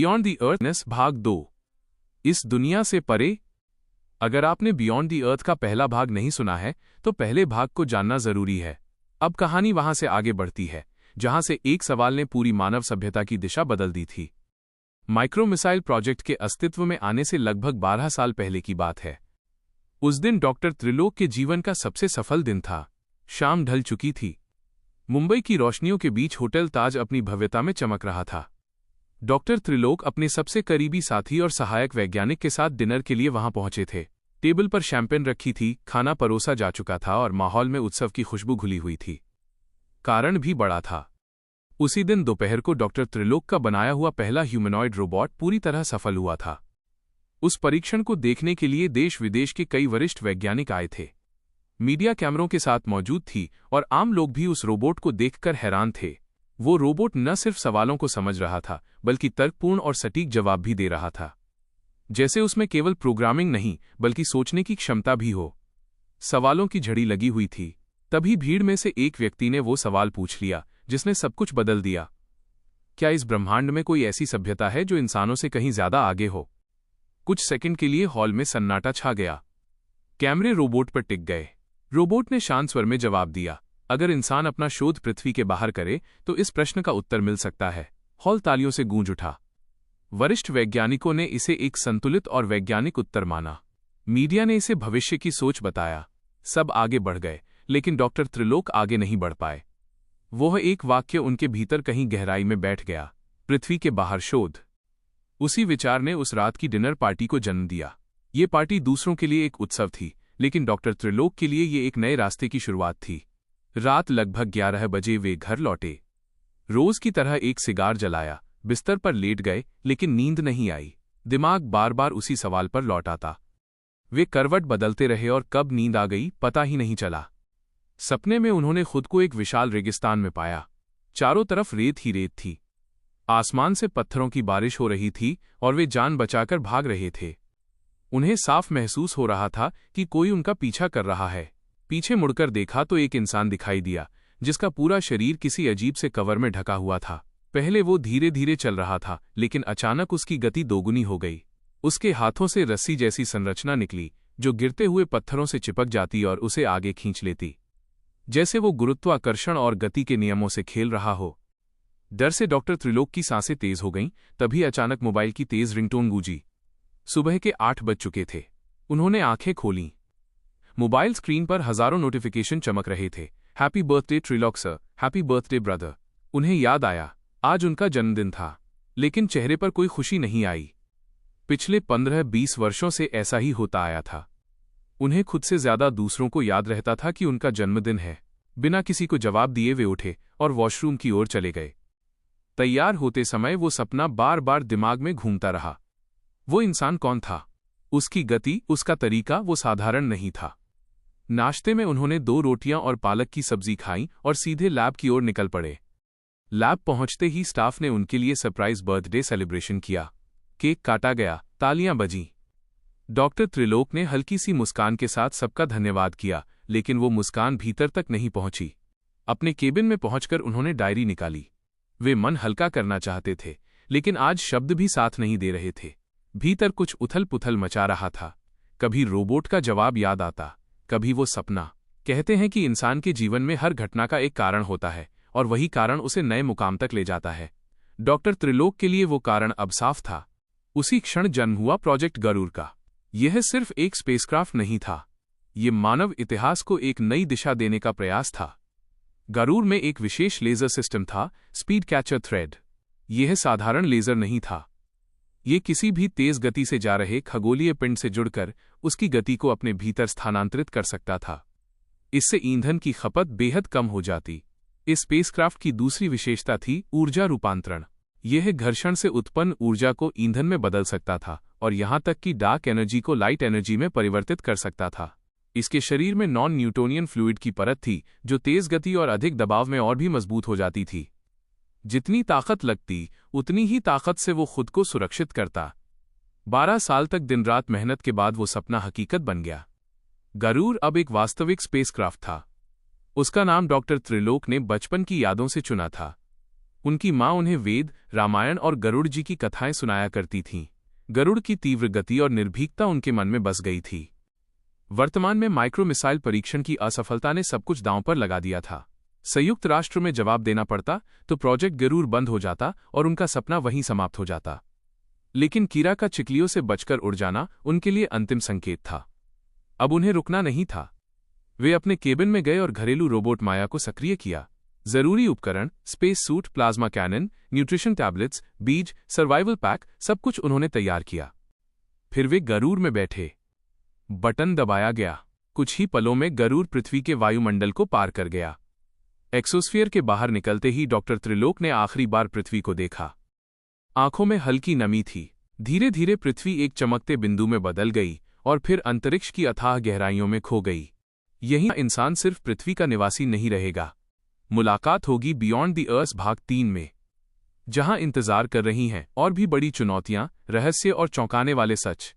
Beyond the earth भाग 2 इस दुनिया से परे। अगर आपने बियॉन्ड द अर्थ का पहला भाग नहीं सुना है तो पहले भाग को जानना जरूरी है। अब कहानी वहां से आगे बढ़ती है जहां से एक सवाल ने पूरी मानव सभ्यता की दिशा बदल दी थी। माइक्रो मिसाइल प्रोजेक्ट के अस्तित्व में आने से लगभग 12 साल पहले की बात है। उस दिन डॉक्टर त्रिलोक के जीवन का सबसे सफल दिन था। शाम ढल चुकी थी। मुंबई की रोशनियों के बीच होटल ताज अपनी भव्यता में चमक रहा था। डॉक्टर त्रिलोक अपने सबसे करीबी साथी और सहायक वैज्ञानिक के साथ डिनर के लिए वहां पहुंचे थे। टेबल पर शैंपेन रखी थी, खाना परोसा जा चुका था और माहौल में उत्सव की खुशबू घुली हुई थी। कारण भी बड़ा था। उसी दिन दोपहर को डॉक्टर त्रिलोक का बनाया हुआ पहला ह्यूमनॉइड रोबोट पूरी तरह सफल हुआ था। उस परीक्षण को देखने के लिए देश विदेश के कई वरिष्ठ वैज्ञानिक आए थे। मीडिया कैमरों के साथ मौजूद थी और आम लोग भी उस रोबोट को देखकर हैरान थे। वो रोबोट न सिर्फ सवालों को समझ रहा था बल्कि तर्कपूर्ण और सटीक जवाब भी दे रहा था, जैसे उसमें केवल प्रोग्रामिंग नहीं बल्कि सोचने की क्षमता भी हो। सवालों की झड़ी लगी हुई थी। तभी भीड़ में से एक व्यक्ति ने वो सवाल पूछ लिया जिसने सब कुछ बदल दिया। क्या इस ब्रह्मांड में कोई ऐसी सभ्यता है जो इंसानों से कहीं ज्यादा आगे हो? कुछ सेकंड के लिए हॉल में सन्नाटा छा गया। कैमरे रोबोट पर टिक गए। रोबोट ने शांत स्वर में जवाब दिया, अगर इंसान अपना शोध पृथ्वी के बाहर करे तो इस प्रश्न का उत्तर मिल सकता है। हॉल तालियों से गूंज उठा। वरिष्ठ वैज्ञानिकों ने इसे एक संतुलित और वैज्ञानिक उत्तर माना। मीडिया ने इसे भविष्य की सोच बताया। सब आगे बढ़ गए, लेकिन डॉक्टर त्रिलोक आगे नहीं बढ़ पाए। वह एक वाक्य उनके भीतर कहीं गहराई में बैठ गया, पृथ्वी के बाहर शोध। उसी विचार ने उस रात की डिनर पार्टी को जन्म दिया। ये पार्टी दूसरों के लिए एक उत्सव थी, लेकिन डॉक्टर त्रिलोक के लिए ये एक नए रास्ते की शुरुआत थी। रात लगभग 11 बजे वे घर लौटे। रोज की तरह एक सिगार जलाया, बिस्तर पर लेट गए, लेकिन नींद नहीं आई। दिमाग बार बार उसी सवाल पर लौट आता। वे करवट बदलते रहे और कब नींद आ गई पता ही नहीं चला। सपने में उन्होंने खुद को एक विशाल रेगिस्तान में पाया। चारों तरफ रेत ही रेत थी। आसमान से पत्थरों की बारिश हो रही थी और वे जान बचाकर भाग रहे थे। उन्हें साफ महसूस हो रहा था कि कोई उनका पीछा कर रहा है। पीछे मुड़कर देखा तो एक इंसान दिखाई दिया जिसका पूरा शरीर किसी अजीब से कवर में ढका हुआ था। पहले वो धीरे धीरे चल रहा था, लेकिन अचानक उसकी गति दोगुनी हो गई। उसके हाथों से रस्सी जैसी संरचना निकली जो गिरते हुए पत्थरों से चिपक जाती और उसे आगे खींच लेती, जैसे वो गुरुत्वाकर्षण और गति के नियमों से खेल रहा हो। डर से डॉक्टर त्रिलोक की सांसें तेज हो गईं। तभी अचानक मोबाइल की तेज रिंगटोन गूंजी। सुबह के 8 बज चुके थे। उन्होंने आंखें खोलीं। मोबाइल स्क्रीन पर हजारों नोटिफिकेशन चमक रहे थे। Happy birthday Trilok sir, happy birthday brother. उन्हें याद आया, आज उनका जन्मदिन था, लेकिन चेहरे पर कोई खुशी नहीं आई। पिछले 15-20 वर्षों से ऐसा ही होता आया था। उन्हें खुद से ज्यादा दूसरों को याद रहता था कि उनका जन्मदिन है। बिना किसी को जवाब दिए वे उठे और वॉशरूम की ओर चले गए। तैयार होते समय वो सपना बार बार दिमाग में घूमता रहा। वो इंसान कौन था? उसकी गति, उसका तरीका, वो साधारण नहीं था। नाश्ते में उन्होंने 2 रोटियां और पालक की सब्जी खाई और सीधे लैब की ओर निकल पड़े। लैब पहुंचते ही स्टाफ ने उनके लिए सरप्राइज बर्थडे सेलिब्रेशन किया। केक काटा गया, तालियां बजीं। डॉक्टर त्रिलोक ने हल्की सी मुस्कान के साथ सबका धन्यवाद किया, लेकिन वो मुस्कान भीतर तक नहीं पहुंची। अपने केबिन में पहुंचकर उन्होंने डायरी निकाली। वे मन हल्का करना चाहते थे, लेकिन आज शब्द भी साथ नहीं दे रहे थे। भीतर कुछ उथल पुथल मचा रहा था। कभी रोबोट का जवाब याद आता, कभी वो सपना। कहते हैं कि इंसान के जीवन में हर घटना का एक कारण होता है और वही कारण उसे नए मुकाम तक ले जाता है। डॉक्टर त्रिलोक के लिए वो कारण अब साफ था। उसी क्षण जन्म हुआ प्रोजेक्ट गरुड़ का। यह सिर्फ एक स्पेसक्राफ्ट नहीं था, ये मानव इतिहास को एक नई दिशा देने का प्रयास था। गरुड़ में एक विशेष लेजर सिस्टम था, स्पीड कैचर थ्रेड। यह साधारण लेजर नहीं था। ये किसी भी तेज गति से जा रहे खगोलीय पिंड से जुड़कर उसकी गति को अपने भीतर स्थानांतरित कर सकता था। इससे ईंधन की खपत बेहद कम हो जाती। इस स्पेसक्राफ्ट की दूसरी विशेषता थी ऊर्जा रूपांतरण। यह घर्षण से उत्पन्न ऊर्जा को ईंधन में बदल सकता था और यहां तक कि डार्क एनर्जी को लाइट एनर्जी में परिवर्तित कर सकता था। इसके शरीर में नॉन न्यूटोनियन फ्लूइड की परत थी जो तेज गति और अधिक दबाव में और भी मजबूत हो जाती थी। जितनी ताकत लगती उतनी ही ताकत से वो खुद को सुरक्षित करता। 12 साल तक दिन रात मेहनत के बाद वो सपना हकीकत बन गया। गरुड़ अब एक वास्तविक स्पेसक्राफ्ट था। उसका नाम डॉक्टर त्रिलोक ने बचपन की यादों से चुना था। उनकी माँ उन्हें वेद, रामायण और गरुड़ जी की कथाएं सुनाया करती थीं। गरुड़ की तीव्र गति और निर्भीकता उनके मन में बस गई थी। वर्तमान में माइक्रो मिसाइल परीक्षण की असफलता ने सब कुछ दांव पर लगा दिया था। संयुक्त राष्ट्र में जवाब देना पड़ता तो प्रोजेक्ट गरुड़ बंद हो जाता और उनका सपना वहीं समाप्त हो जाता। लेकिन कीरा का चिकलियों से बचकर उड़ जाना उनके लिए अंतिम संकेत था। अब उन्हें रुकना नहीं था। वे अपने केबिन में गए और घरेलू रोबोट माया को सक्रिय किया। जरूरी उपकरण, space suit, plasma cannon, nutrition tablets, बीज, सर्वाइवल पैक, सब कुछ उन्होंने तैयार किया। फिर वे गरुड़ में बैठे। बटन दबाया गया। कुछ ही पलों में गरुड़ पृथ्वी के वायुमंडल को पार कर गया। एक्सोस्फीयर के बाहर निकलते ही डॉक्टर त्रिलोक ने आखिरी बार पृथ्वी को देखा। आंखों में हल्की नमी थी। धीरे धीरे पृथ्वी एक चमकते बिंदु में बदल गई और फिर अंतरिक्ष की अथाह गहराइयों में खो गई। यही इंसान सिर्फ पृथ्वी का निवासी नहीं रहेगा। मुलाकात होगी बियॉन्ड द अर्थ भाग 3 में, जहां इंतजार कर रही हैं और भी बड़ी चुनौतियां, रहस्य और चौंकाने वाले सच।